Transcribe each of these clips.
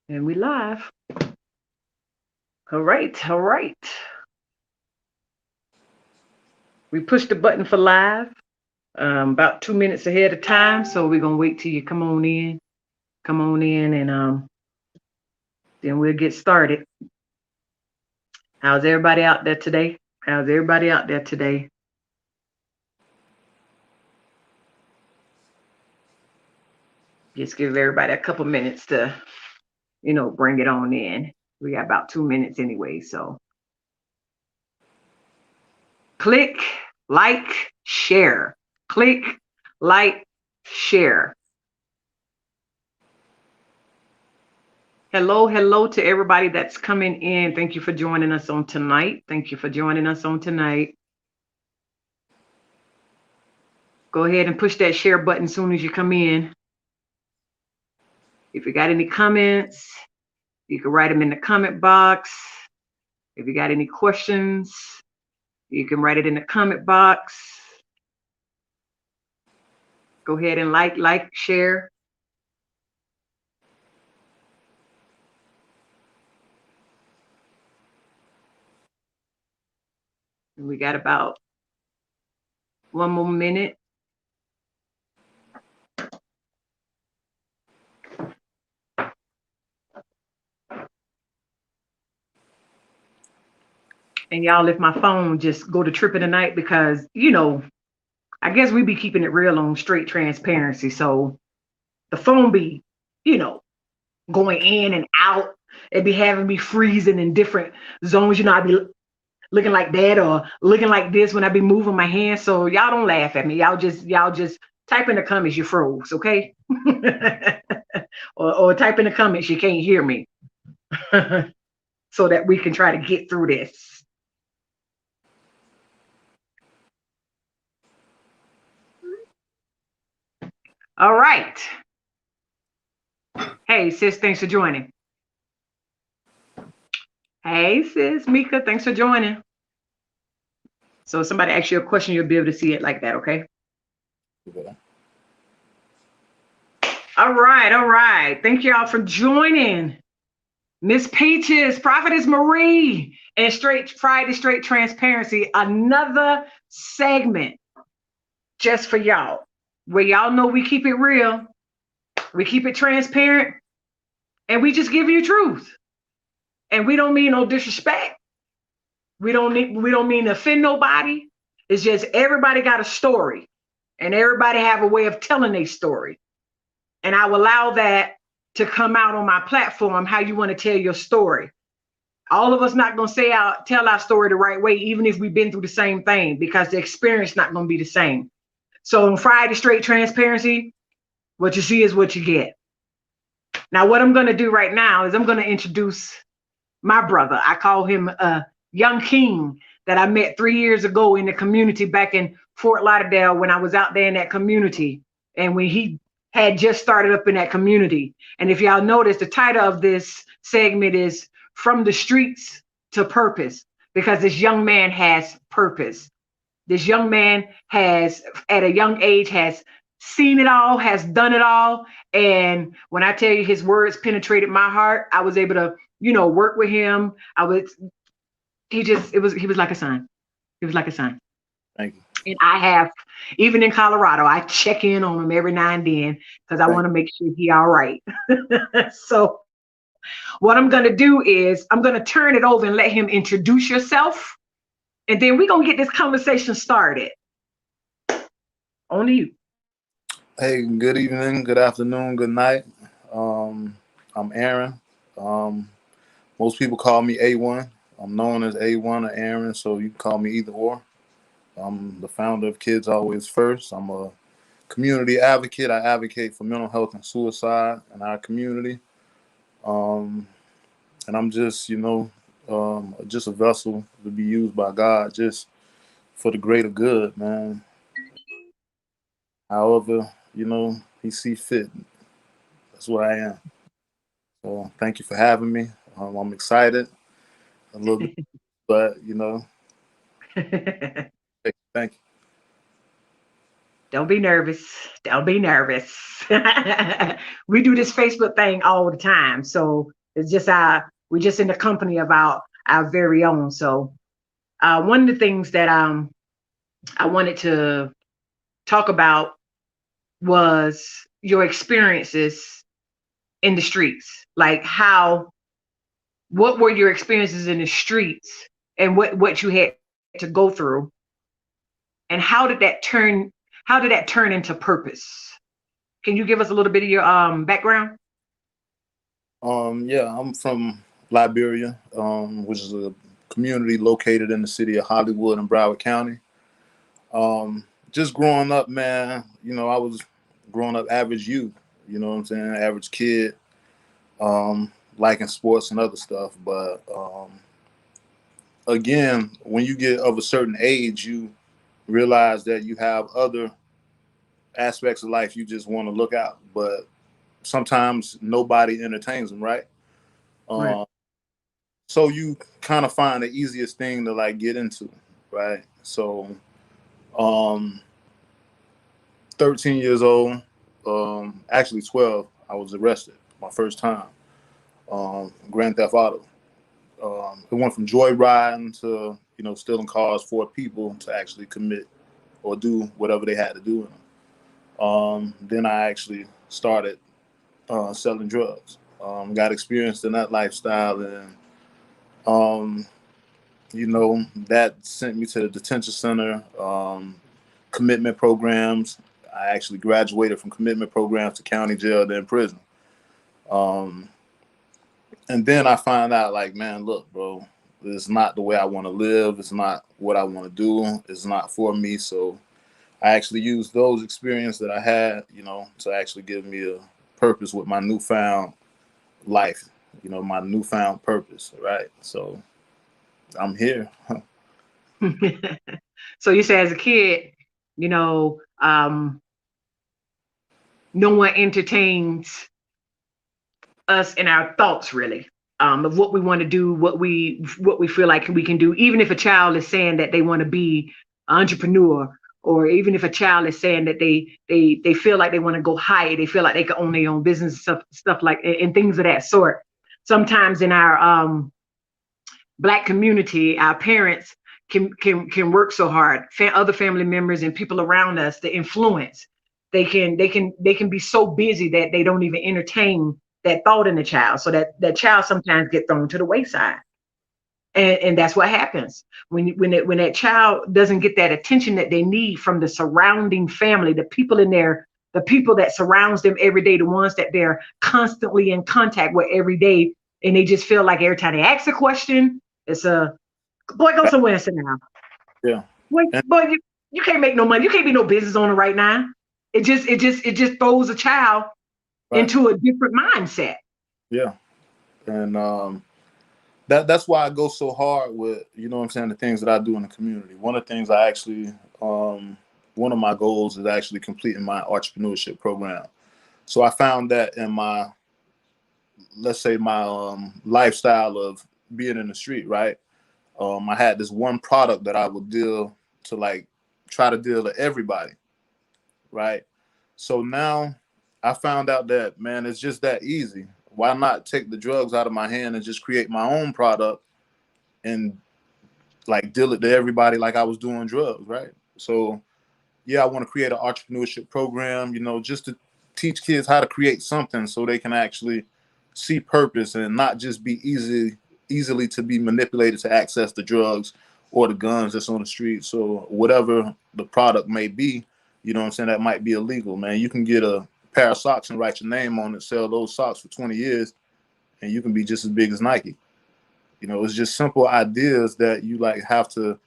And we live. All right, all right. We pushed the button for live about 2 minutes ahead of time. So we're gonna wait till you come on in. Come on in and then we'll get started. How's everybody out there today? How's everybody out there today? Just give everybody a couple minutes to, bring it on in. We got about 2 minutes anyway. So click, like, share. Click, like, share. Hello, hello to everybody that's coming in. Thank you for joining us on tonight. Thank you for joining us on tonight. Go ahead and push that share button as soon as you come in. If you got any comments, you can write them in the comment box. If you got any questions, you can write it in the comment box. Go ahead and like, share. And we got about 1 more minute. And y'all, if my phone just go to tripping tonight because, I guess we be keeping it real on straight transparency. So the phone be, going in and out. It be having me freezing in different zones. I be looking like that or looking like this when I be moving my hands. So y'all don't laugh at me. Y'all just type in the comments you froze, okay? or type in the comments you can't hear me. So that we can try to get through this. All right. Hey, sis, thanks for joining. Hey, sis, Mika, thanks for joining. So if somebody asks you a question, you'll be able to see it like that, okay? Yeah. All right. Thank y'all for joining. Miss Peaches, Prophetess Marie, and Friday Straight Transparency, another segment just for y'all, where y'all know we keep it real, we keep it transparent, and we just give you truth. And we don't mean no disrespect. We don't mean to offend nobody. It's just everybody got a story, and everybody have a way of telling their story. And I will allow that to come out on my platform, how you want to tell your story. All of us not going to tell our story the right way, even if we've been through the same thing, because the experience not going to be the same. So on Friday Straight Transparency, what you see is what you get. Now, what I'm going to do right now is I'm going to introduce my brother. I call him Young King, that I met 3 years ago in the community back in Fort Lauderdale when I was out there in that community. And when he had just started up in that community. And if y'all notice, the title of this segment is From the Streets to Purpose, because this young man has purpose. This young man has, at a young age, has seen it all, has done it all. And when I tell you his words penetrated my heart, I was able to, work with him. He was like a son. He was like a son. Thank you. And I have, even in Colorado, I check in on him every now and then because I Thank want to make sure he all right. So what I'm going to do is I'm going to turn it over and let him introduce yourself. And then we're going to get this conversation started. On to you. Hey, good evening, good afternoon, good night. I'm Aaron. Um, Most people call me A1. I'm known as A1 or Aaron, so you can call me either or. I'm the founder of Kids Always First. I'm a community advocate. I advocate for mental health and suicide in our community. Um, and I'm just, just a vessel to be used by God, just for the greater good, man. However, He see fit. That's what I am. So thank you for having me. I'm excited a little bit, but hey, thank you. Don't be nervous. Don't be nervous. We do this Facebook thing all the time. So it's just we're just in the company of our very own. So one of the things that I wanted to talk about was your experiences in the streets. Like what were your experiences in the streets and what you had to go through, and how did that turn into purpose? Can you give us a little bit of your background? Yeah, I'm from Liberia, which is a community located in the city of Hollywood in Broward County. Just growing up, man, I was growing up average youth, you know what I'm saying? Average kid, liking sports and other stuff. But again, when you get of a certain age, you realize that you have other aspects of life you just want to look out. But sometimes nobody entertains them, right? Right. Um, so you kind of find the easiest thing to like get into, right? So, um, 13 years old, actually 12, I was arrested my first time, Grand Theft Auto. It went from joyriding to, stealing cars for people to actually commit or do whatever they had to do in them. Then I actually started selling drugs. Got experienced in that lifestyle, and um, that sent me to the detention center, commitment programs. I actually graduated from commitment programs to county jail, then prison. Um, and then I find out, like, man, look, bro, it's not the way I want to live. It's not what I want to do. It's not for me. So I actually used those experiences that I had, to actually give me a purpose with my newfound life, my newfound purpose, right? So I'm here. So you say as a kid, you know, no one entertains us in our thoughts really, of what we want to do, what we feel like we can do. Even if a child is saying that they want to be an entrepreneur, or even if a child is saying that they feel like they want to go higher, they feel like they can own their own business, stuff like and things of that sort. Sometimes in our Black community, our parents can work so hard. Other family members and people around us, the influence, they can be so busy that they don't even entertain that thought in the child. So that child sometimes get thrown to the wayside. And that's what happens when that child doesn't get that attention that they need from the surrounding family, the people in there, the people that surrounds them every day, the ones that they're constantly in contact with every day, and they just feel like every time they ask a question, it's a boy, go somewhere and sit down. Yeah. Boy, you can't make no money. You can't be no business owner right now. It just throws a child Right. into a different mindset. Yeah. And that's why I go so hard with, what I'm saying, the things that I do in the community. One of the things I actually, one of my goals is actually completing my entrepreneurship program. So I found that in my, let's say, my lifestyle of being in the street, right? I had this one product that I would deal to, like, try to deal to everybody, right? So now I found out that, man, it's just that easy. Why not take the drugs out of my hand and just create my own product and like deal it to everybody like I was doing drugs, right? So yeah, I want to create an entrepreneurship program, just to teach kids how to create something so they can actually see purpose and not just be easily to be manipulated to access the drugs or the guns that's on the street. So whatever the product may be, what I'm saying, that might be illegal, man. You can get a pair of socks and write your name on it, sell those socks for 20 years, and you can be just as big as Nike. It's just simple ideas that you like have to,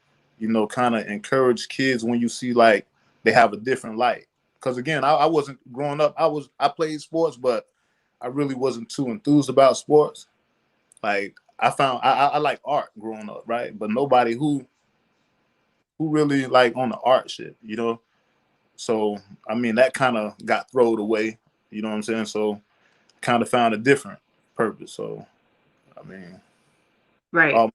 kind of encourage kids when you see like they have a different light. Because again, I wasn't growing up. I played sports, but I really wasn't too enthused about sports. Like I found I like art growing up, right? But nobody who really like on the art shit. So I mean that kind of got thrown away. You know what I'm saying? So kind of found a different purpose. So I mean, Right. all,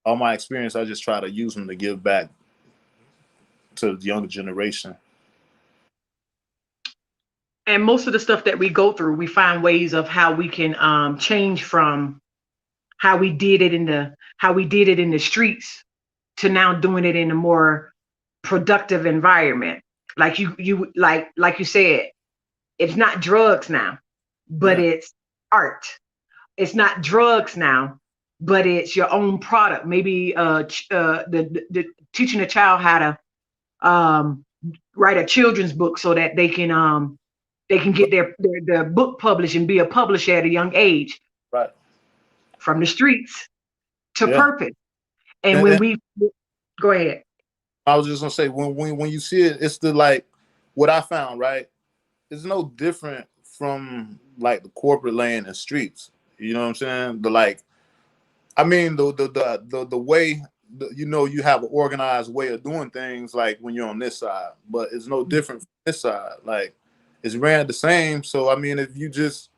all my experience, I just try to use them to give back to the younger generation. And most of the stuff that we go through, we find ways of how we can change from how we did it in the streets to now doing it in a more productive environment. Like like you said, it's not drugs now, but Yeah. it's art. It's not drugs now, but it's your own product. Maybe the teaching a child how to write a children's book so that they can get their book published and be a publisher at a young age, Right. from the streets to Yeah. purpose. And And, when and we go ahead. I was just gonna say when you see it, it's the like what I found, right? It's no different from like the corporate land and streets. You know what I'm saying? The like, I mean, the way you know you have an organized way of doing things like when you're on this side, but it's no different from this side. Like it's ran the same. So I mean, if you just,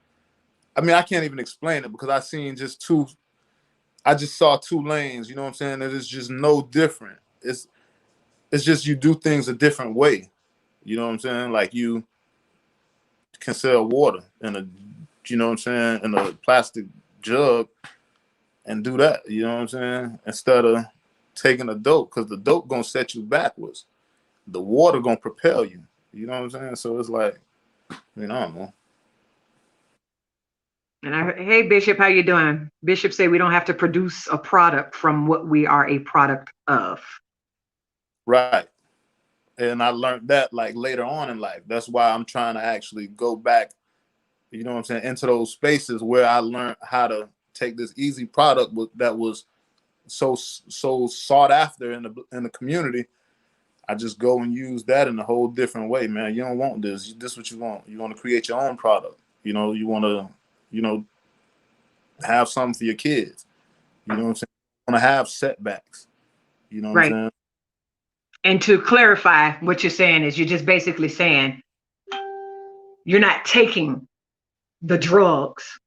I mean, I can't even explain it because I seen just two. I just saw two lanes. You know what I'm saying? It is just no different. It's just you do things a different way. You know what I'm saying? Like you can sell water in a, you know what I'm saying, in a plastic jug and do that. You know what I'm saying? Instead of taking the dope, because the dope gonna set you backwards. The water gonna propel you. You know what I'm saying? So it's like, I mean, I don't know. And hey Bishop, how you doing? Bishop say we don't have to produce a product from what we are a product of. Right. And I learned that like later on in life. That's why I'm trying to actually go back, you know what I'm saying, into those spaces where I learned how to take this easy product that was so sought after in the community. I just go and use that in a whole different way, man. You don't want this. This is what you want. You want to create your own product. You know, you want to, you know, have something for your kids. You know what I'm saying? You want to have setbacks. You know what I'm Right. saying? And to clarify, what you're saying is you're just basically saying you're not taking the drugs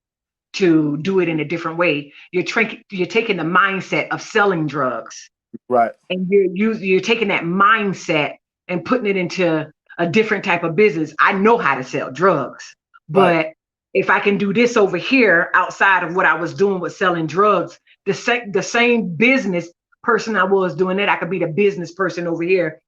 to do it in a different way. You're taking the mindset of selling drugs, Right. and you're taking that mindset and putting it into a different type of business. I know how to sell drugs, Right. but if I can do this over here outside of what I was doing with selling drugs, the same business person I was doing it, I could be the business person over here,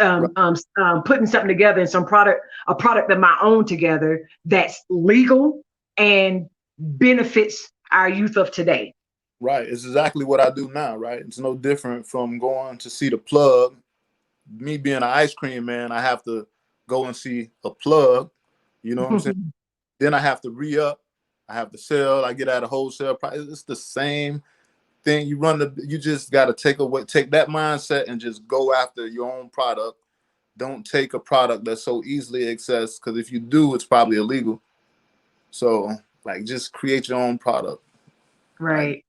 Right. putting something together and a product of my own together that's legal and benefits our youth of today. Right. It's exactly what I do now. Right. It's no different from going to see the plug. Me being an ice cream man, I have to go and see a plug. You know what I'm saying? Then I have to re up. I have to sell. I get at a wholesale price. It's the same thing. You just got to take that mindset and just go after your own product. Don't take a product that's so easily accessed, because if you do, it's probably illegal. So like, just create your own product. Like Right.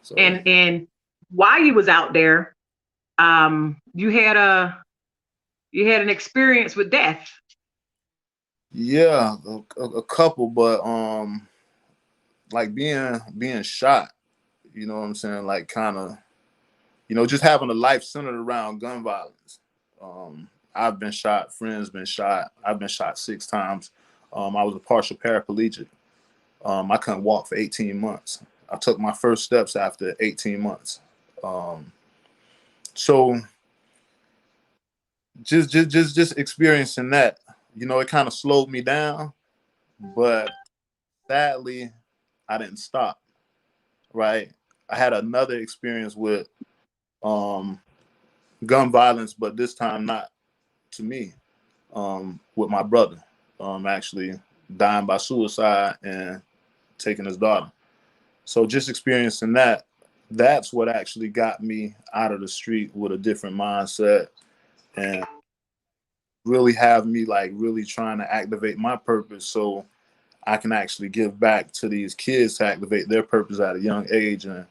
so. And while you was out there, you had an experience with death. Yeah, a couple, but like being shot. You know what I'm saying? Like kind of, you know, just having a life centered around gun violence. I've been shot. Friends been shot. I've been shot 6 times. I was a partial paraplegic. I couldn't walk for 18 months. I took my first steps after 18 months. Um, so just experiencing that, you know, it kind of slowed me down, but sadly, I didn't stop. Right. I had another experience with um, gun violence, but this time not to me, with my brother, actually dying by suicide and taking his daughter. So just experiencing that, that's what actually got me out of the street with a different mindset, and really have me like really trying to activate my purpose so I can actually give back to these kids to activate their purpose at a young age, and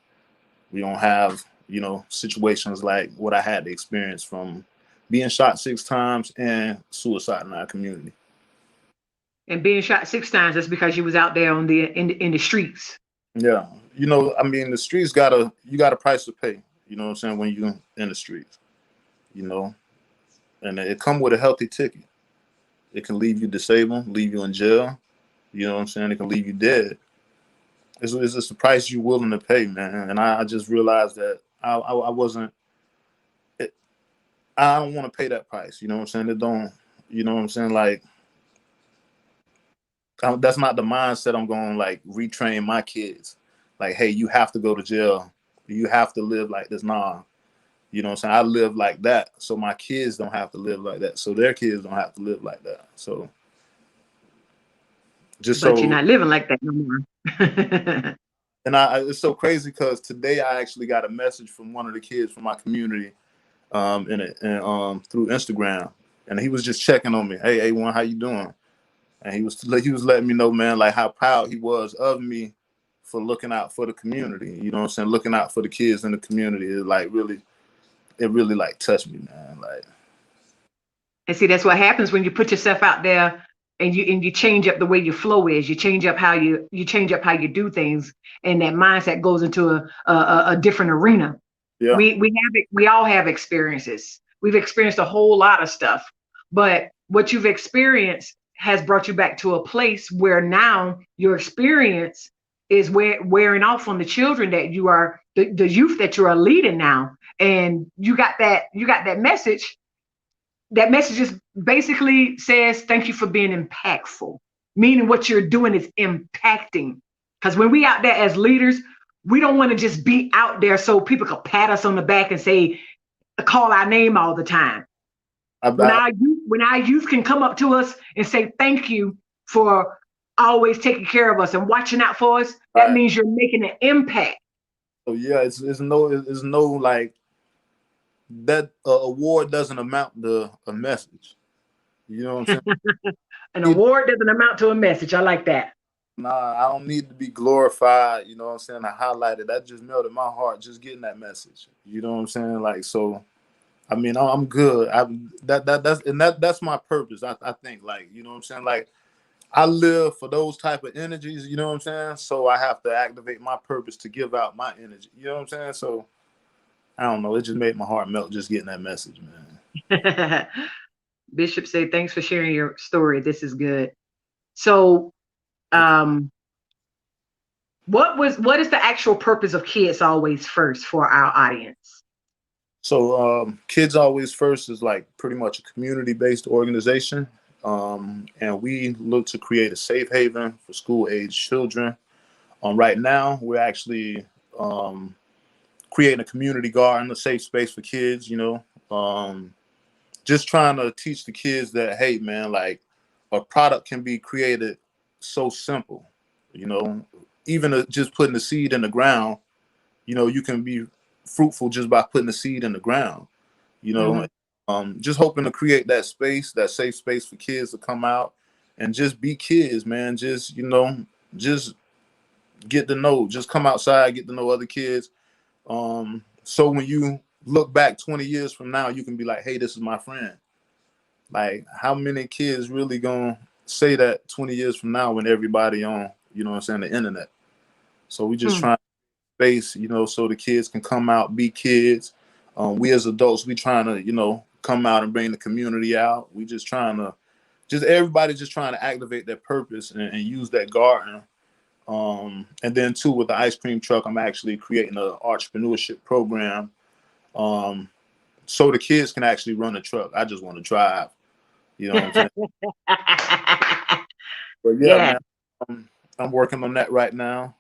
we don't have, you know, situations like what I had to experience from being shot 6 times and suicide in our community. And being shot 6 times, that's because you was out there in the streets. Yeah. You know, I mean, the streets you got a price to pay, you know what I'm saying, when you're in the streets, you know, and it come with a healthy ticket. It can leave you disabled, leave you in jail. You know what I'm saying? It can leave you dead. It's the price you're willing to pay, man. And I just realized that I wasn't. It, I don't want to pay that price. You know what I'm saying? It don't. You know what I'm saying? Like that's not the mindset I'm going to like retrain my kids. Like, hey, you have to go to jail. You have to live like this. Nah. You know what I'm saying? I live like that, so my kids don't have to live like that. So their kids don't have to live like that. So just But you're so, not living like that no more. and it's so crazy because today I actually got a message from one of the kids from my community, through Instagram, and he was just checking on me. Hey, A1, how you doing? And he was letting me know, man, like how proud he was of me for looking out for the community. You know what I'm saying? Looking out for the kids in the community. It really like touched me, man. Like, And see, that's what happens when you put yourself out there and you change up the way your flow is. You change up how you change up how you do things, and that mindset goes into a different arena. yeah, We all have experiences. We've experienced a whole lot of stuff, but what you've experienced has brought you back to a place where now your experience is wearing off on the children that you are the youth that you are leading now, and you got that message. That message just basically says thank you for being impactful, meaning what you're doing is impacting. Because when we out there as leaders, we don't want to just be out there so people can pat us on the back and say call our name all the time. when I, our youth, when our youth can come up to us and say thank you for always taking care of us and watching out for us, that I, means you're making an impact. so yeah, it's no like that award doesn't amount to a message. You know what I'm saying? An award doesn't amount to a message. I like that. Nah, I don't need to be glorified. You know what I'm saying? I highlighted that just melted my heart just getting that message. You know what I'm saying? Like so. I mean, I'm good. That's my purpose. I think like you know what I'm saying. Like I live for those type of energies. You know what I'm saying. So I have to activate my purpose to give out my energy. You know what I'm saying. So I don't know. It just made my heart melt just getting that message, man. Bishop said, thanks for sharing your story. This is good. So, Thank you. um, what is the actual purpose of Kids Always First for our audience? So Kids Always First is like pretty much a community-based organization, and we look to create a safe haven for school-age children. Right now, we're actually um, creating a community garden, a safe space for kids. You know, just trying to teach the kids that hey, man, like a product can be created so simple. You know, even just putting the seed in the ground. You know, you can be fruitful just by putting the seed in the ground. You know, Mhm. just hoping to create that space, that safe space for kids to come out and just be kids, man. Just you know, just get to know, just come outside, get to know other kids. So when you look back 20 years from now, you can be like, hey, this is my friend. Like, how many kids really gonna say that 20 years from now when everybody on, you know what I'm saying, the internet? So we just Mm. trying to space, you know, so the kids can come out, be kids. We as adults, we trying to, you know, come out and bring the community out. We just trying to, just everybody just trying to activate their purpose and use that garden. And then too, with the ice cream truck, I'm actually creating an entrepreneurship program, um, so the kids can actually run the truck. I just want to drive. You know what I'm saying? But yeah, Yeah, man, I'm working on that right now.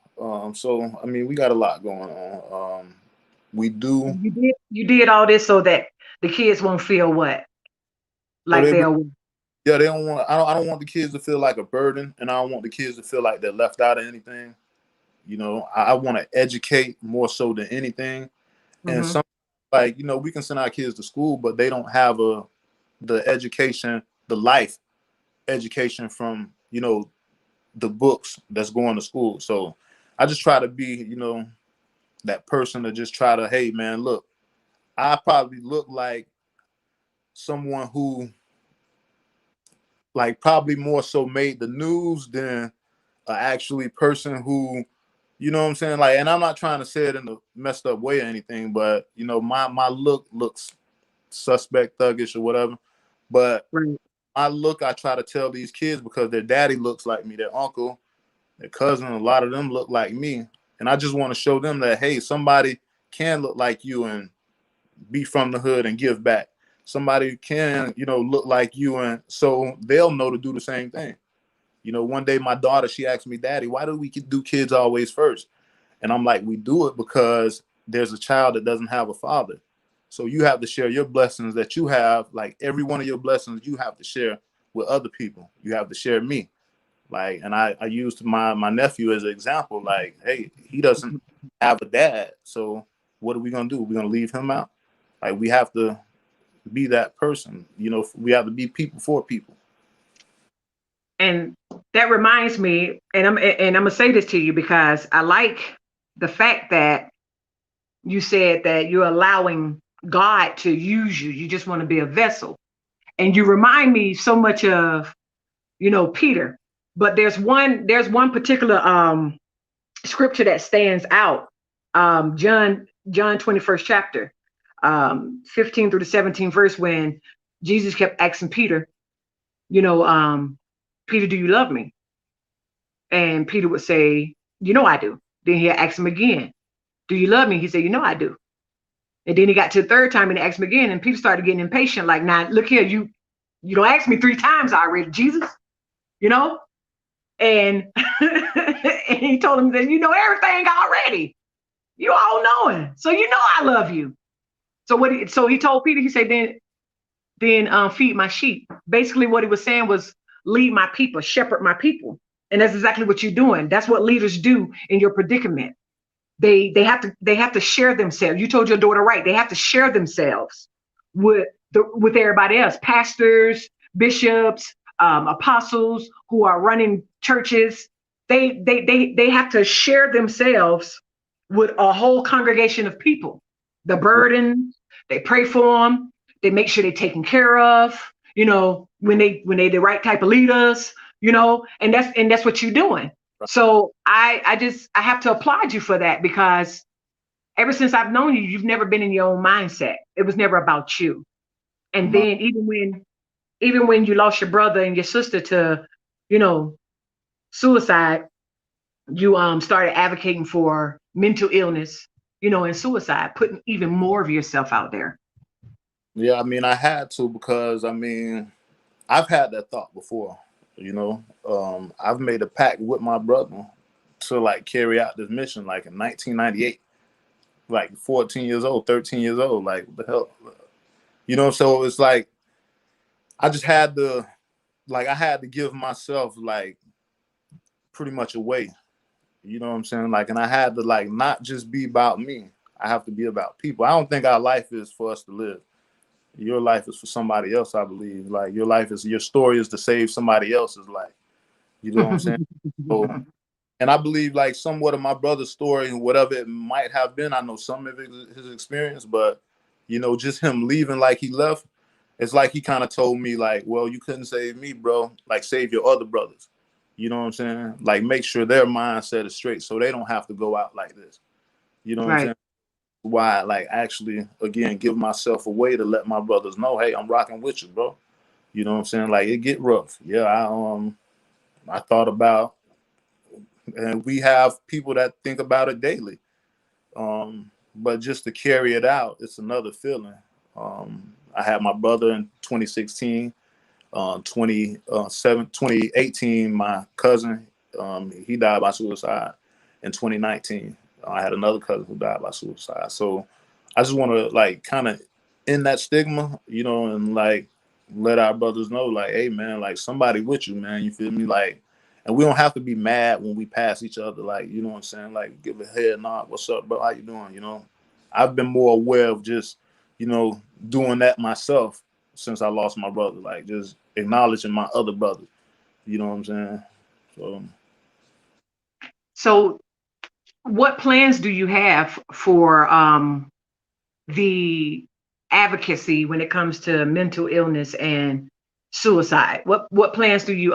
So I mean, we got a lot going on. We do. you did all this so that the kids won't feel what So like they're. yeah, they don't want. I don't want the kids to feel like a burden, and I don't want the kids to feel like they're left out of anything. You know, I want to educate more so than anything. And Mhm. some like you know, we can send our kids to school, but they don't have the education, the life education from you know the books that's going to school. So I just try to be, you know, that person to just try to, hey man, look, I probably look like someone who like probably more so made the news than actually person who, you know what I'm saying? Like, and I'm not trying to say it in a messed up way or anything, but you know, my look looks suspect thuggish or whatever. But Right. my look, I try to tell these kids because their daddy looks like me, their uncle, their cousin, a lot of them look like me. And I just want to show them that, hey, somebody can look like you and be from the hood and give back. Somebody can, look like you, and so they'll know to do the same thing. One day my daughter, she asked me, Daddy, why do we do kids always first? And I'm like, we do it because there's a child that doesn't have a father. So you have to share your blessings that you have, like every one of your blessings you have to share with other people. You have to share me. Like, and I used my nephew as an example, like, hey, he doesn't have a dad. So what are we gonna do? We're gonna leave him out? Like, we have to be that person. We have to be people for people. And that reminds me, and I'm gonna say this to you because I like the fact that you said that you're allowing God to use you. You just want to be a vessel. And you remind me so much of, Peter. But there's one particular scripture that stands out. John 21st chapter, 15 through the 17th verse, when Jesus kept asking Peter, Peter, do you love me? And Peter would say, I do. Then he'll ask him again, do you love me? He said, I do. And then he got to the third time and he asked him again, and Peter started getting impatient. Like, now, look here, you don't ask me 3 times already, Jesus, you know? And, and he told him that, everything already. You all knowing. So I love you. So he told Peter, he said, then feed my sheep. Basically what he was saying was, lead my people, shepherd my people. And that's exactly what you're doing. That's what leaders do in your predicament. They have to share themselves. You told your daughter right. They have to share themselves with everybody else, pastors, bishops, apostles who are running churches. They have to share themselves with a whole congregation of people. The burden, they pray for them. They make sure they're taken care of. When they the right type of leaders. And that's what you're doing. So I have to applaud you for that, because ever since I've known you, you've never been in your own mindset. It was never about you. And then even when you lost your brother and your sister to, suicide, you started advocating for mental illness, and suicide, putting even more of yourself out there. Yeah, I had to, because I've had that thought before. I've made a pact with my brother to like carry out this mission, like in 1998, like 14 years old, 13 years old, like what the hell, so it's like I just had to, like, I had to give myself like pretty much away, you know what I'm saying? Like, and I had to like not just be about me. I have to be about people. I don't think our life is for us to live. Your life is for somebody else, I believe. Like, your story is to save somebody else's life. You know what I'm saying? So, and I believe like somewhat of my brother's story, whatever it might have been, I know some of his experience, but just him leaving like he left, it's like he kind of told me like, well, you couldn't save me, bro. Like, save your other brothers. You know what I'm saying? Like, make sure their mindset is straight so they don't have to go out like this. You know what I'm saying? Why, like, actually, again, give myself away to let my brothers know, hey, I'm rocking with you, bro. You know what I'm saying? Like, it get rough. Yeah, I thought about, and we have people that think about it daily. But just to carry it out, it's another feeling. I had my brother in 2016, 2018, my cousin, he died by suicide. In 2019, I had another cousin who died by suicide. So I just want to like kind of end that stigma, and like let our brothers know, like, hey man, like somebody with you, man. You feel me? Like, and we don't have to be mad when we pass each other. Like, you know what I'm saying? Like, give a head nod. What's up, bro? How you doing? I've been more aware of just, doing that myself since I lost my brother. Like, just acknowledging my other brothers. You know what I'm saying? So what plans do you have for the advocacy when it comes to mental illness and suicide? What plans do you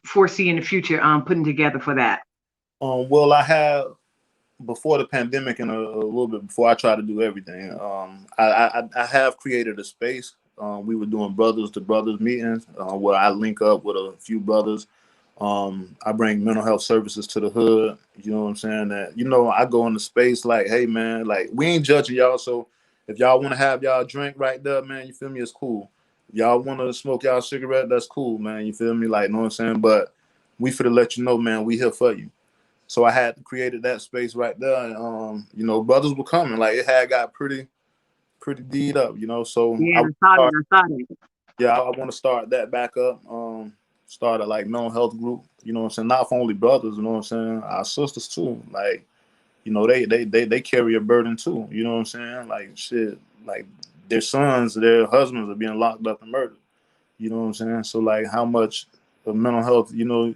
foresee in the future putting together for that? Well, I have, before the pandemic and a little bit before I try to do everything, I have created a space We were doing brothers to brothers meetings where I link up with a few brothers. I bring mental health services to the hood. You know what I'm saying? That, you know, I go into space like, hey man, like we ain't judging y'all. So if y'all want to have y'all drink right there, man, you feel me? It's cool. If y'all want to smoke y'all cigarette, that's cool, man. You feel me? Like, you know what I'm saying? But we finna let you know, man, we here for you. So I had created that space right there, and you know, brothers were coming. Like it had got pretty deed up, you know. So Yeah, I saw that. I saw that. yeah, I want to start that back up. Start a like mental health group. You know what I'm saying? Not for only brothers. You know what I'm saying? Our sisters too. Like, you know, they carry a burden too. You know what I'm saying? Like shit. Like their sons, their husbands are being locked up and murdered. You know what I'm saying? So like, how much of mental health, you know,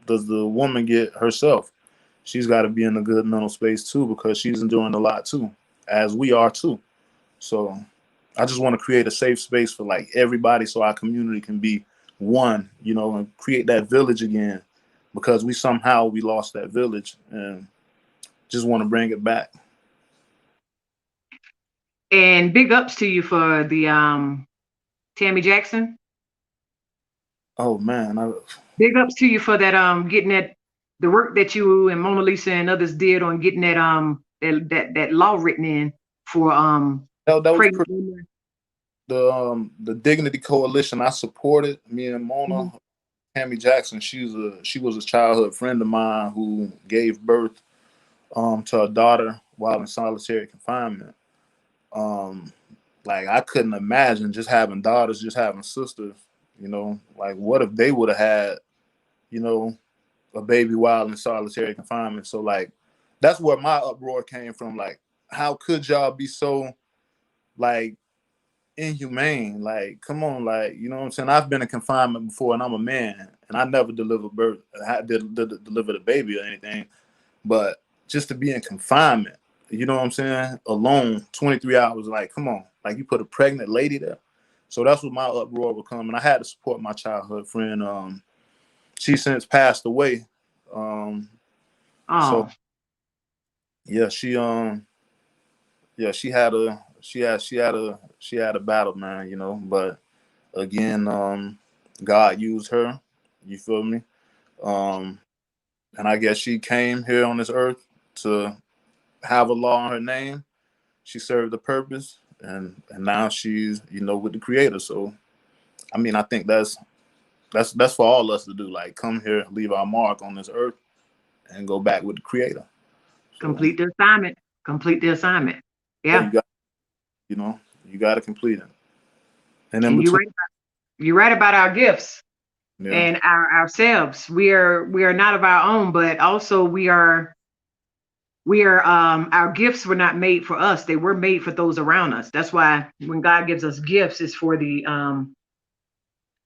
does the woman get herself? She's got to be in a good mental space too because she's enduring a lot too, as we are too. So I just want to create a safe space for like everybody so our community can be one, you know, and create that village again because we lost that village and just want to bring it back. And big ups to you for the Tammy Jackson. Oh man, Big ups to you for that getting that the work that you and Mona Lisa and others did on getting that that law written in for that was pregnant pretty. women. The Dignity Coalition I supported. Me and Mhm. Mona, Tammy Jackson. She was a childhood friend of mine who gave birth to a daughter while in solitary confinement. Um, like I couldn't imagine just having daughters, just having sisters. You know, like what if they would have had, you know, a baby while in solitary confinement? So like, that's where my uproar came from. Like, how could y'all be so like inhumane? Like, come on, like you know what I'm saying? I've been in confinement before, and I'm a man, and I never delivered birth, I delivered a baby or anything. But just to be in confinement, you know what I'm saying, alone, 23 hours, like, come on, like you put a pregnant lady there. So that's what my uproar would come, and I had to support my childhood friend. She since passed away. Um, so Oh, yeah, she had a battle, man. You know, but again, God used her. You feel me? Um, and I guess she came here on this earth to have a law on her name. She served the purpose, and now she's, you know, with the Creator. So I mean, I think that's for all us to do. Like, come here, leave our mark on this earth, and go back with the Creator. So complete the assignment. Complete the assignment. yeah, Yeah. you know, you got to complete it. And in And between, you're right about our gifts yeah, and ourselves. We are not of our own, but also we are our gifts were not made for us. They were made for those around us. That's why when God gives us gifts, it's for the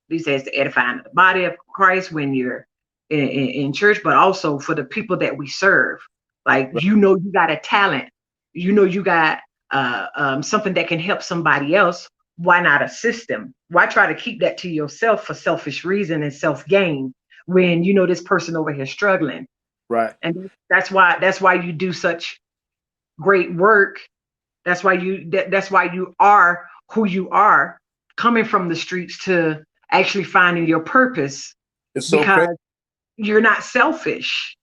he says the edifying of the body of Christ when you're in church, but also for the people that we serve. Like, right, you got a talent, you got something that can help somebody else. Why not assist them? Why try to keep that to yourself for selfish reason and self gain when you know this person over here struggling? right. And that's why you do such great work. That's why you are who you are, coming from the streets to actually finding your purpose, It's so crazy. because you're not selfish.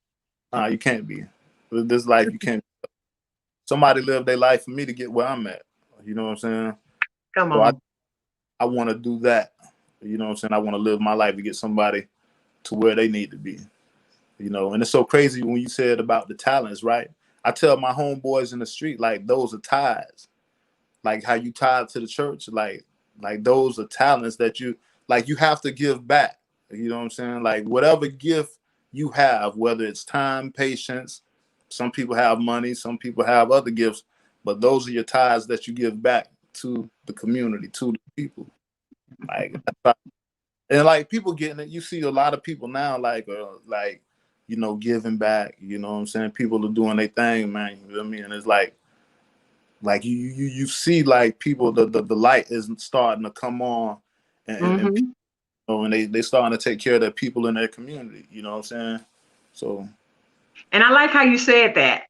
You can't be. With this life, you can't. Somebody live their life for me to get where I'm at. You know what I'm saying? Come So on. I want to do that. You know what I'm saying? I want to live my life to get somebody to where they need to be. You know, and it's so crazy when you said about the talents, right? I tell my homeboys in the street, like those are ties. Like how you tied to the church, like those are talents that you have to give back. You know what I'm saying? Like whatever gift you have, whether it's time, patience, some people have money, some people have other gifts, but those are your ties that you give back to the community, to the people. Like and like people getting it. You see a lot of people now, like you know, giving back. You know what I'm saying? People are doing their thing, man. You know what I mean? And it's like you see like people the light is starting to come on, and Hmm. people, and they starting to take care of the people in their community. You know what I'm saying? So And I like how you said that.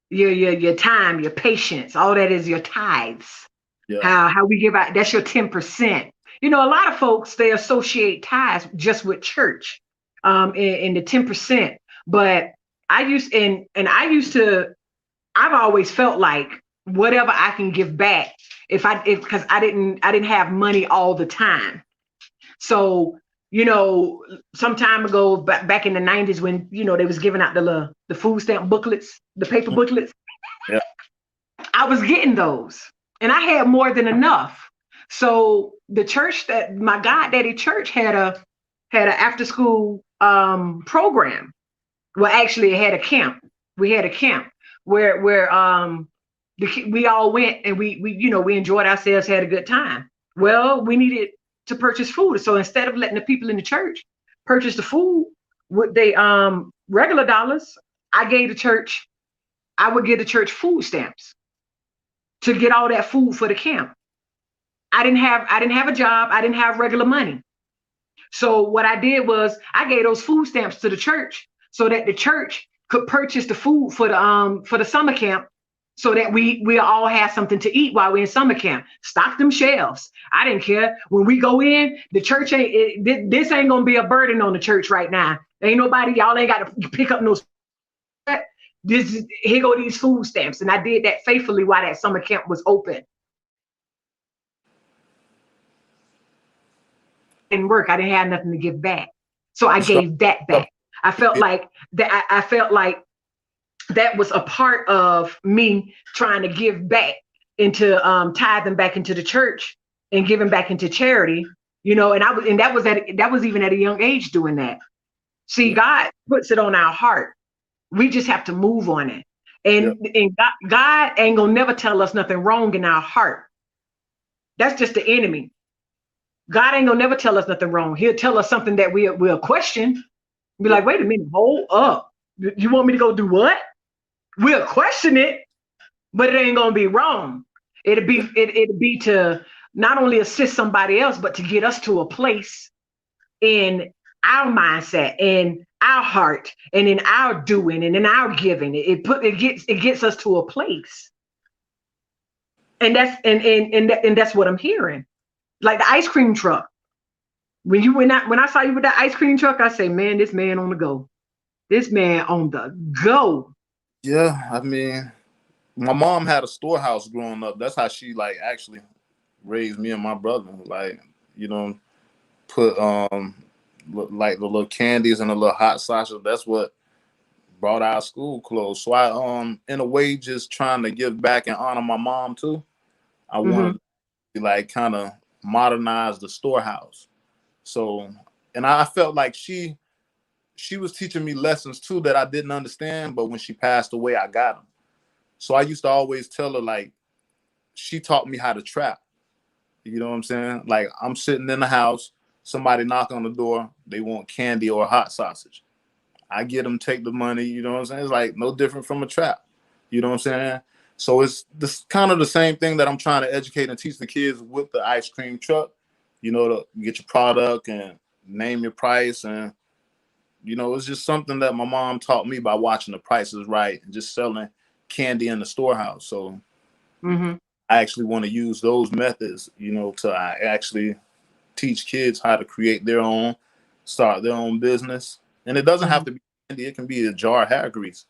Your time, your patience, all that is your tithes. Yeah. How we give out, that's your 10%. You know, a lot of folks, they associate tithes just with church, in the 10%. But I used to, I've always felt like whatever I can give back, if because I didn't have money all the time. So, you know, some time ago, back in the 90s, when, you know, they was giving out the food stamp booklets, the paper booklets, Yeah. I was getting those, and I had more than enough. So the church, that my goddaddy church had an after school program. Well, actually, it had a camp. We had a camp where we all went, and we you know, we enjoyed ourselves, had a good time. Well, we needed to purchase food, so instead of letting the people in the church purchase the food with they regular dollars, I gave the church. I would give the church food stamps to get all that food for the camp. I didn't have a job. I didn't have regular money. So what I did was I gave those food stamps to the church so that the church could purchase the food for the summer camp, so that we all have something to eat while we're in summer camp. Stock them shelves. I didn't care. When we go in, the church this ain't gonna be a burden on the church right now. Ain't nobody, y'all ain't got to pick up no. Here go these food stamps, and I did that faithfully while that summer camp was open. Didn't work. I didn't have nothing to give back, so I So, gave that back. I felt like that. I felt like that was a part of me trying to give back into tithing back into the church and giving back into charity. You know, and that was even at a young age doing that. See, yeah. God puts it on our heart. We just have to move on it. Yeah. And God ain't gonna never tell us nothing wrong in our heart. That's just the enemy. God ain't gonna never tell us nothing wrong. He'll tell us something that we'll question. Be Yeah. like, wait a minute, hold up. You want me to go do what? We'll question it, but it ain't gonna be wrong. It'll be to not only assist somebody else, but to get us to a place in our mindset, in our heart, and in our doing, and in our giving. It gets us to a place, and that's what I'm hearing. Like the ice cream truck. When I saw you with that ice cream truck, I say, man, this man on the go. This man on the go. Yeah. I mean, my mom had a storehouse growing up. That's how she like actually raised me and my brother. Like, you know, put like the little candies and the little hot sauces. That's what brought our school clothes. So I in a way just trying to give back and honor my mom too. I Mm-hmm. wanted to like kind of modernize the storehouse. So and I felt like she was teaching me lessons too that I didn't understand, but when she passed away, I got them. So I used to always tell her like she taught me how to trap. You know what I'm saying? Like I'm sitting in the house, somebody knock on the door, they want candy or hot sausage. I get them, take the money. You know what I'm saying? It's like no different from a trap. You know what I'm saying? So it's this kind of the same thing that I'm trying to educate and teach the kids with the ice cream truck. You know, to get your product and name your price, and you know, it's just something that my mom taught me by watching The Price is Right and just selling candy in the storehouse. So Mm-hmm. I actually want to use those methods, you know, to actually teach kids how to create their own, start their own business. And it doesn't have Mm-hmm. to be candy. It can be a jar of hair grease.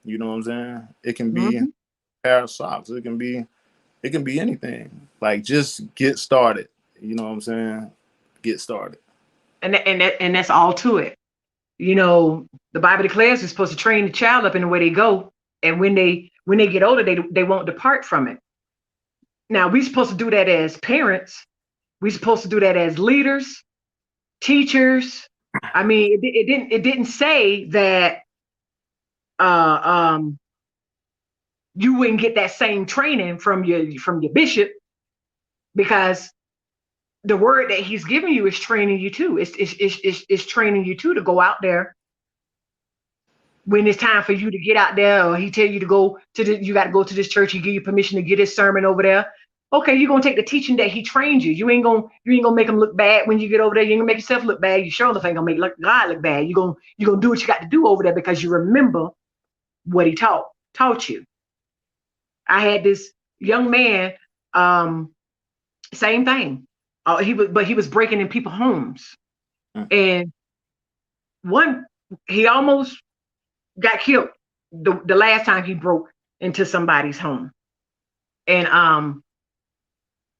You know what I'm saying? It can be a Mm-hmm. pair of socks. It can be anything. Like just get started. You know what I'm saying? Get started. And that's all to it. You know, the Bible declares we're supposed to train the child up in the way they go, and when they get older, they won't depart from it. Now we're supposed to do that as parents. We're supposed to do that as leaders, teachers. I mean, it didn't say that uh, um, you wouldn't get that same training from your bishop, because the word that he's giving you is training you too. It's training you too to go out there when it's time for you to get out there, or he tell you to go to you got to go to this church. He give you permission to get his sermon over there. Okay, you're gonna take the teaching that he trained you. You ain't gonna make him look bad when you get over there. You ain't gonna make yourself look bad. You sure enough ain't gonna make God look bad. You're gonna do what you got to do over there because you remember what he taught you. I had this young man Same thing. He was breaking in people's homes, Mm. and one he almost got killed the last time he broke into somebody's home, and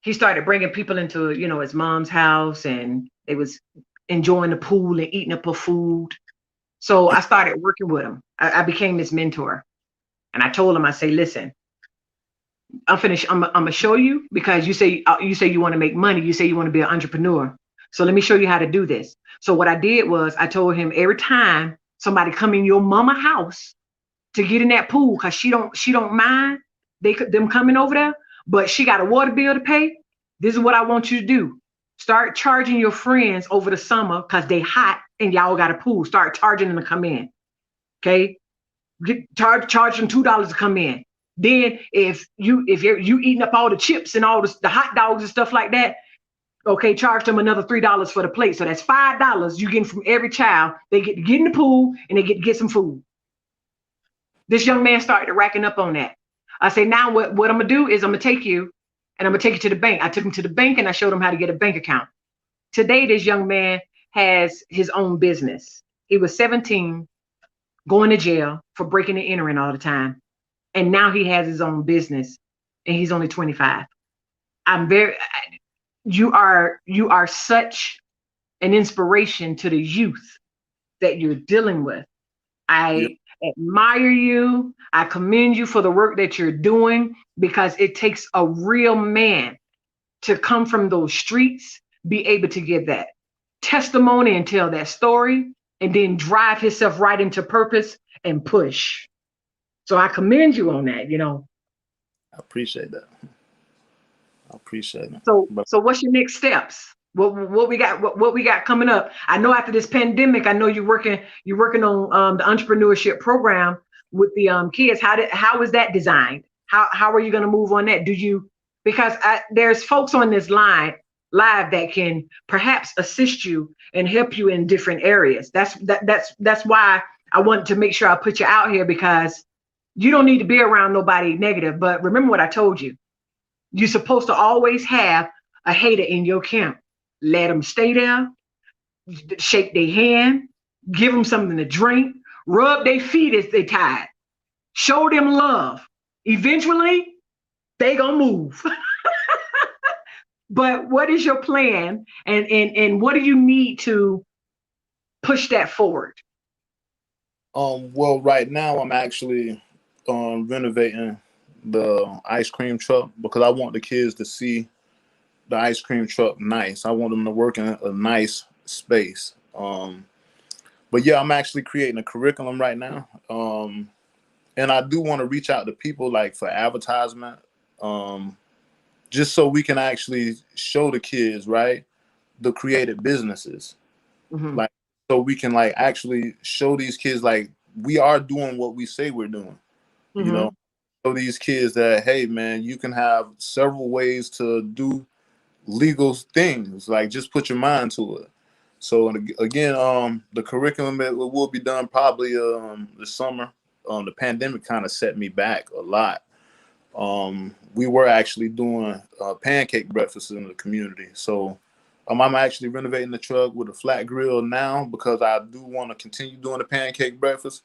he started bringing people into his mom's house, and they was enjoying the pool and eating up her food. So I started working with him. I became his mentor, and I told him, I say, listen, I'm gonna show you, because you say you want to make money. You say you want to be an entrepreneur. So let me show you how to do this. So what I did was I told him, every time somebody come in your mama house to get in that pool, because she don't mind them coming over there, but she got a water bill to pay. This is what I want you to do. Start charging your friends over the summer, because they hot and y'all got a pool. Start charging them to come in. Okay. Charge them $2 to come in. Then if you eating up all the chips and all the hot dogs and stuff like that, okay, charge them another $3 for the plate. So that's $5 you getting from every child. They get to get in the pool and they get to get some food. This young man started racking up on that. I say, now what I'm gonna do is I'm gonna take you and I'm gonna take you to the bank. I took him to the bank and I showed him how to get a bank account. Today, this young man has his own business. He was 17, going to jail for breaking and entering all the time. And now he has his own business and he's only 25. You are such an inspiration to the youth that you're dealing with. Yeah. I admire you. I commend you for the work that you're doing, because it takes a real man to come from those streets, be able to give that testimony and tell that story, and then drive himself right into purpose and push. So I commend you on that. I appreciate that. I appreciate it. So But so what's your next steps? What we got what we got coming up? I know after this pandemic, I know you're working on the entrepreneurship program with the kids. How is that designed? How are you going to move on that? Because there's folks on this line live that can perhaps assist you and help you in different areas. That's why I want to make sure I put you out here, because you don't need to be around nobody negative. But remember what I told you. You're supposed to always have a hater in your camp. Let them stay there, shake their hand, give them something to drink, rub their feet as they tired, show them love. Eventually, they gonna move. But what is your plan, and what do you need to push that forward? well, right now I'm actually renovating the ice cream truck because I want the kids to see the ice cream truck nice. I want them to work in a nice space. But yeah, I'm actually creating a curriculum right now. And I do want to reach out to people like for advertisement, just so we can actually show the kids, right, the creative businesses. Mm-hmm. Like, so we can like actually show these kids like we are doing what we say we're doing. You know, Mm-hmm. show these kids that, hey man, you can have several ways to do legal things. Like just put your mind to it. So again, the curriculum it will be done probably this summer. The pandemic kind of set me back a lot. We were actually doing pancake breakfasts in the community. So I'm actually renovating the truck with a flat grill now because I do want to continue doing the pancake breakfast.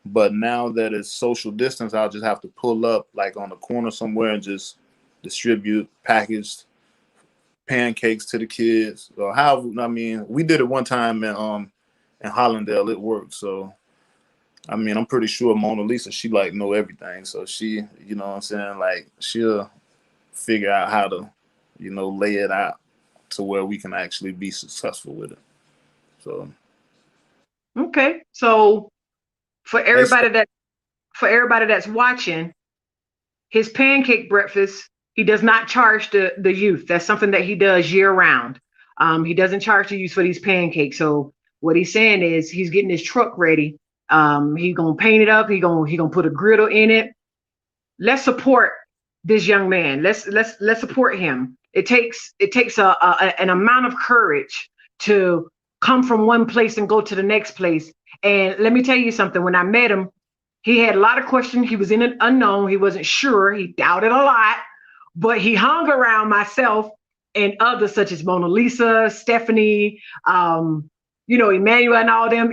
But now that it's social distance, I'll just have to pull up like on the corner somewhere and just distribute packaged pancakes to the kids. Or how I mean, we did it one time in Hollandale. It worked. So I mean, I'm pretty sure Mona Lisa, she like know everything. So she, you know what I'm saying, like she'll figure out how to, lay it out to where we can actually be successful with it. So Okay. So for next, everybody that's watching, his pancake breakfast, he does not charge the youth. That's something that he does year round. He doesn't charge the youth for these pancakes. So what he's saying is he's getting his truck ready. He's gonna paint it up. He gonna put a griddle in it. Let's support this young man. Let's support him. It takes an amount of courage to come from one place and go to the next place. And let me tell you something. When I met him, he had a lot of questions. He was in an unknown. He wasn't sure. He doubted a lot. but he hung around myself and others such as Mona Lisa, Stephanie, Emmanuel and all them,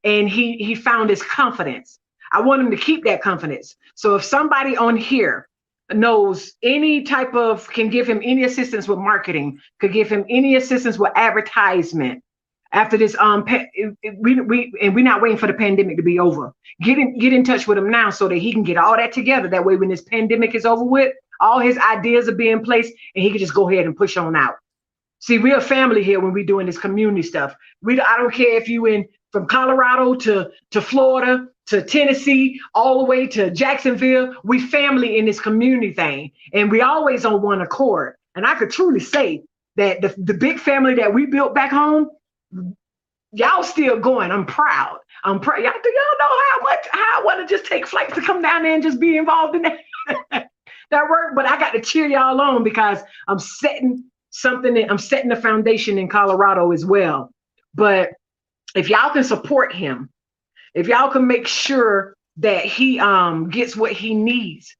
and he found his confidence. I want him to keep that confidence. So if somebody on here knows any type of, can give him any assistance with marketing, could give him any assistance with advertisement after this, we're not waiting for the pandemic to be over. Get in touch with him now so that he can get all that together. That way, when this pandemic is over with, all his ideas will be in place and he can just go ahead and push on out. See, we're a family here when we're doing this community stuff. I don't care if you in from Colorado to Florida to Tennessee, all the way to Jacksonville. We family in this community thing, and we always on one accord. And I could truly say that the big family that we built back home, y'all still going. I'm proud. I'm proud. Y'all know how I want to just take flights to come down there and just be involved in that that work. But I got to cheer y'all on because I'm setting the foundation in Colorado as well. But if y'all can support him, if y'all can make sure that he gets what he needs,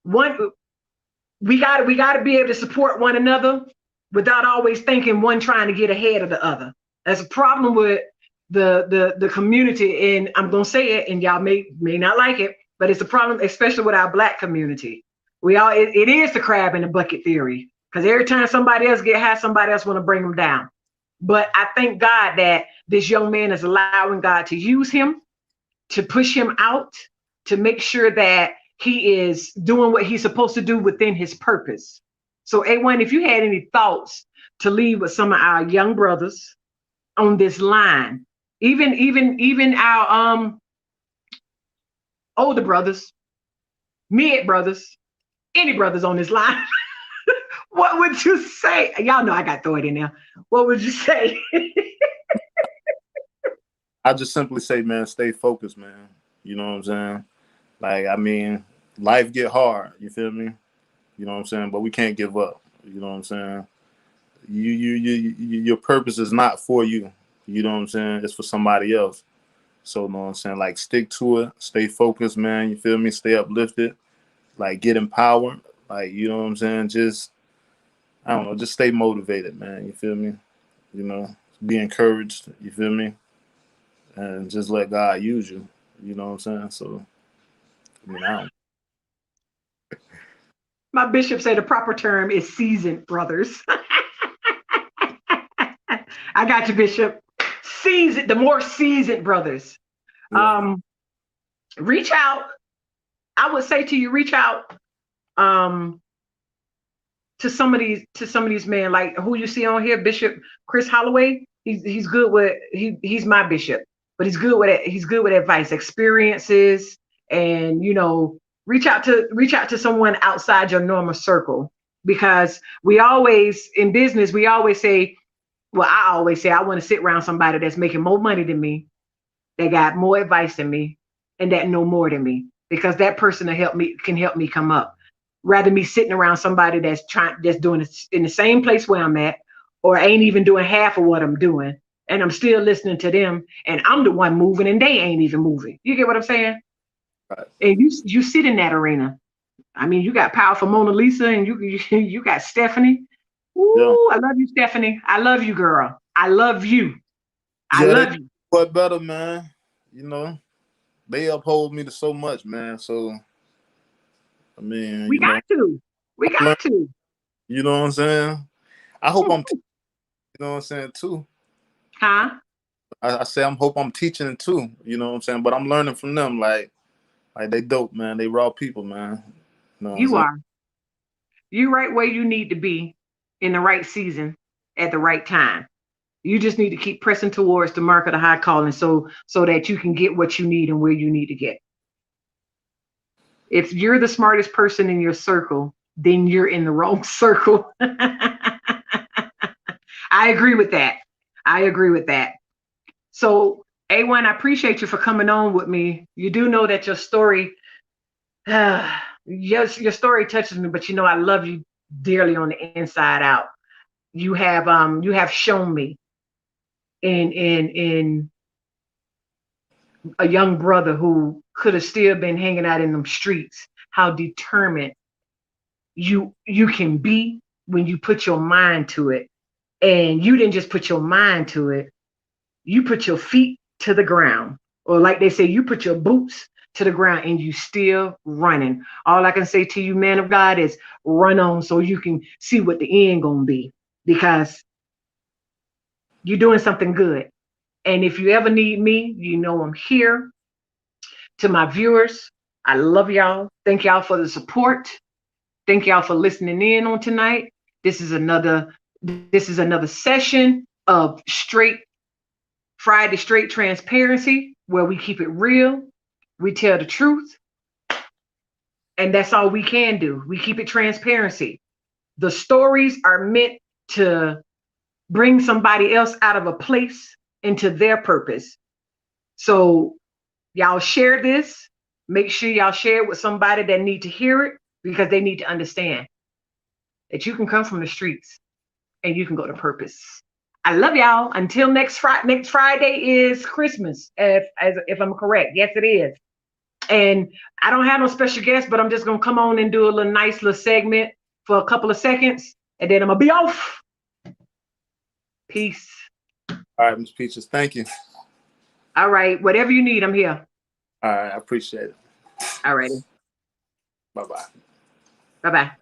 we got to be able to support one another without always thinking one trying to get ahead of the other. That's a problem with the community, and I'm gonna say it, and y'all may not like it, but it's a problem, especially with our Black community. It is the crab in the bucket theory, because every time somebody else get high, somebody else want to bring them down. But I thank God that this young man is allowing God to use him, to push him out, to make sure that he is doing what he's supposed to do within his purpose. So A1, if you had any thoughts to leave with some of our young brothers on this line, even our older brothers, mid brothers, any brothers on this line, what would you say? Y'all know I got to throw it in there. What would you say? I just simply say, man, stay focused, man. You know what I'm saying? Like, I mean, life get hard. You feel me? You know what I'm saying? But we can't give up. You know what I'm saying? Your purpose is not for you. You know what I'm saying? It's for somebody else. So, you know what I'm saying? Like, stick to it. Stay focused, man. You feel me? Stay uplifted. Like, get empowered. Like, you know what I'm saying? Just, I don't know, just stay motivated, man. You feel me? You know, be encouraged. You feel me? And just let God use you. You know what I'm saying? So, I mean, I don't. My bishop said the proper term is seasoned brothers. I got you, Bishop. The more seasoned brothers. Yeah. Reach out. I would say to you, reach out to some of these men, like who you see on here, Bishop Chris Holloway. He's good with he's my bishop, but he's good with it. He's good with advice, experiences, and reach out to someone outside your normal circle, because we always in business we always say, well, I always say I want to sit around somebody that's making more money than me, that got more advice than me, and that know more than me, because that person can help me come up, rather me sitting around somebody that's doing it in the same place where I'm at, or ain't even doing half of what I'm doing, and I'm still listening to them, and I'm the one moving and they ain't even moving. You get what I'm saying? Right. And you sit in that arena. I mean, you got powerful Mona Lisa, and you got Stephanie. Yeah. Ooh, I love you, Stephanie. I love you, girl. I love you. I Yeah, love you. but better, man. You know, they uphold me to so much, man. So, I mean, We got to. We got to. you know what I'm saying? I hope I'm, you know what I'm saying, too. Huh? I say hope I'm teaching it too. You know what I'm saying? But I'm learning from them. Like they dope, man. They raw people, man. You know what I'm You saying? are. You right where you need to be in the right season at the right time. You just need to keep pressing towards the mark of the high calling, so that you can get what you need and where you need to get. If you're the smartest person in your circle, then you're in the wrong circle. I agree with that. I agree with that. So, A1, I appreciate you for coming on with me. You do know that your story, yes, your story touches me, but I love you dearly on the inside out. You have shown me in a young brother who could have still been hanging out in them streets how determined you can be when you put your mind to it. And you didn't just put your mind to it, you put your feet to the ground. Or like they say, you put your boots to the ground and you still running. All I can say to you, man of God, is run on so you can see what the end gonna be. Because you're doing something good. And if you ever need me, you know I'm here. To my viewers, I love y'all. Thank y'all for the support. Thank y'all for listening in on tonight. This is another session of straight Friday straight transparency, where we keep it real, we tell the truth, and that's all we can do. We keep it transparency. The stories are meant to bring somebody else out of a place into their purpose. So y'all share this. Make sure y'all share it with somebody that need to hear it, because they need to understand that you can come from the streets and you can go to purpose. I love y'all. Until next Friday. Next Friday is Christmas, if I'm correct. Yes, it is. And I don't have no special guest, but I'm just gonna come on and do a nice little segment for a couple of seconds, and then I'm gonna be off. Peace. All right, Ms. Peaches, thank you. All right, whatever you need, I'm here. All right, I appreciate it. All righty. Bye-bye. Bye-bye.